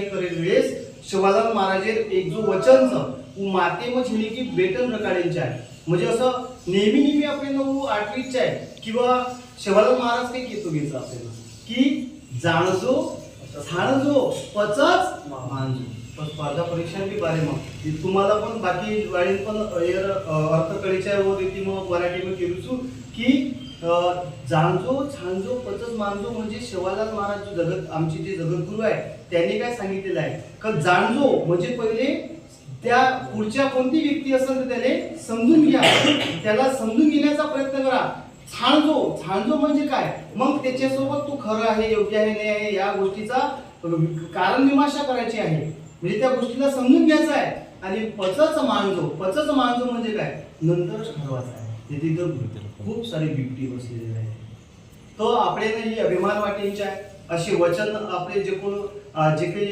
करेल वेळेस शिवालाल महाराज एक जो वचनचं माते मग झेली की बेटन रकाड्यांचे आहे म्हणजे असं नेहमी आपल्याला आठवीचे आहे किंवा शिवालाल महाराज काही घेतो घ्यायचं आपल्याला की जाणजो झाणजो पचच मानजो पण स्पर्धा परीक्षा बी बारे मग तुम्हाला पण बाकी वाळीन पण अर्थ कळीच्या व रीती मग मराठी मध्ये केलूचू की जाणजो छानजो पचच मानजो म्हणजे शिवालाल महाराज जो जगत आमचे जे जगद्गुरु आहे त्यांनी काय सांगितलेलं आहे का जाणजो म्हणजे पहिले त्या पुढच्या कोणती व्यक्ती असेल तर त्याने समजून घ्या त्याला समजून घेण्याचा प्रयत्न करा छानजो म्हणजे काय मग त्याच्यासोबत तू खरं आहे योग्य आहे नाही आहे या गोष्टीचा कारण मीमांसा करायची आहे म्हणजे त्या गोष्टीला समजून घ्यायचं आहे आणि पचच मानजो म्हणजे काय नंतरच ठरवायचं आहे तिथे खूप सारी बिबटी बसलेली आहे तो आपल्याला ही अभिमान वाटेंची आहे असे वचन आपले जे कोण जे काही